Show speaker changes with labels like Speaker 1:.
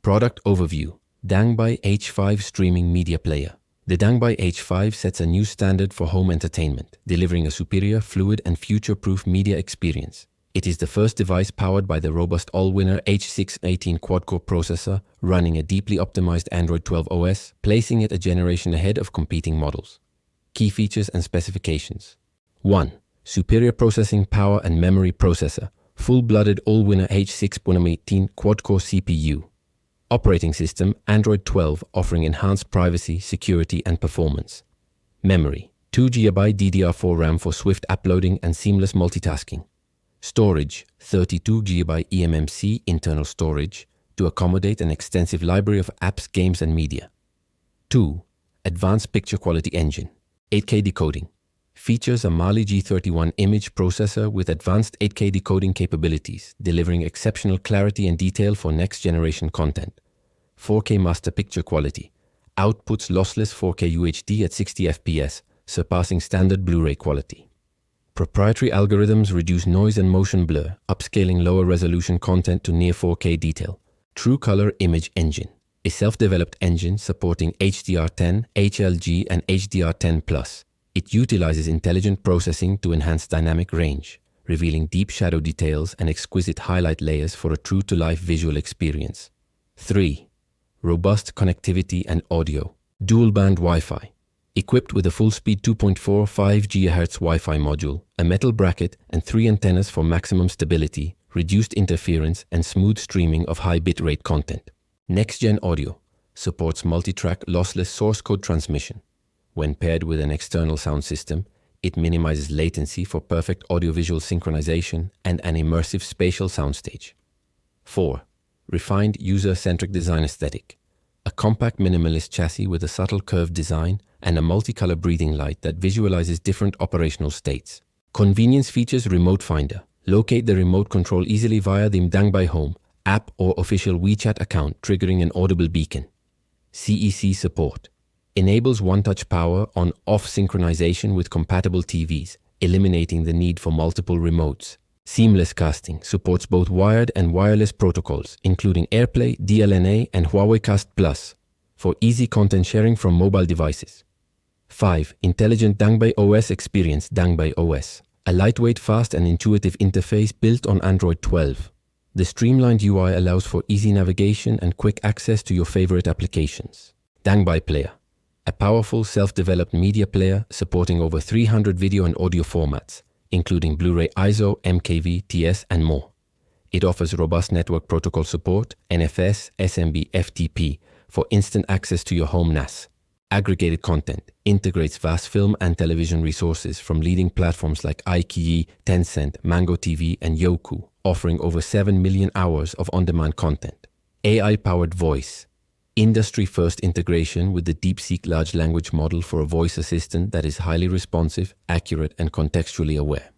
Speaker 1: Product Overview. Dangbei H5 Streaming Media Player. The Dangbei H5 sets a new standard for home entertainment, delivering a superior, fluid, and future-proof media experience. It is the first device powered by the robust all-winner H6 18 quad-core processor, running a deeply optimized Android 12 OS, placing it a generation ahead of competing models. Key features and specifications. 1. Superior processing power and memory processor. Full-blooded all-winner H6 18 quad-core CPU. Operating system Android 12, offering enhanced privacy, security, and performance. Memory 2 GB DDR4 RAM for swift uploading and seamless multitasking. Storage 32 GB eMMC internal storage to accommodate an extensive library of apps, games, and media. 2. Advanced picture quality engine 8K decoding. Features a Mali G31 image processor with advanced 8K decoding capabilities, delivering exceptional clarity and detail for next-generation content. 4K master picture quality. Outputs lossless 4K UHD at 60 FPS, surpassing standard Blu-ray quality. Proprietary algorithms reduce noise and motion blur, upscaling lower-resolution content to near 4K detail. True Color Image Engine. A self-developed engine supporting HDR10, HLG, and HDR10+. It utilizes intelligent processing to enhance dynamic range, revealing deep shadow details and exquisite highlight layers for a true-to-life visual experience. 3. Robust connectivity and audio. Dual-band Wi-Fi. Equipped with a full-speed 2.45 GHz Wi-Fi module, a metal bracket, and 3 antennas for maximum stability, reduced interference, and smooth streaming of high bitrate content. Next-gen audio. Supports multi-track lossless source code transmission. When paired with an external sound system, it minimizes latency for perfect audiovisual synchronization and an immersive spatial soundstage. 4. Refined user-centric design aesthetic. A compact minimalist chassis with a subtle curved design and a multicolor breathing light that visualizes different operational states. Convenience features Remote Finder. Locate the remote control easily via the Dangbei Home app or official WeChat account, triggering an audible beacon. CEC support. Enables one-touch power on-off synchronization with compatible TVs, eliminating the need for multiple remotes. Seamless casting supports both wired and wireless protocols, including AirPlay, DLNA, and Huawei Cast Plus, for easy content sharing from mobile devices. 5. Intelligent Dangbei OS Experience. Dangbei OS. A lightweight, fast, and intuitive interface built on Android 12. The streamlined UI allows for easy navigation and quick access to your favorite applications. Dangbei Player. A powerful self-developed media player supporting over 300 video and audio formats, including Blu-ray ISO, MKV, TS, and more. It offers robust network protocol support, NFS, SMB, FTP, for instant access to your home NAS. Aggregated content integrates vast film and television resources from leading platforms like iQIYI, Tencent, Mango TV, and Youku, offering over 7 million hours of on-demand content. AI-powered voice. Industry-first integration with the DeepSeek large language model for a voice assistant that is highly responsive, accurate, and contextually aware.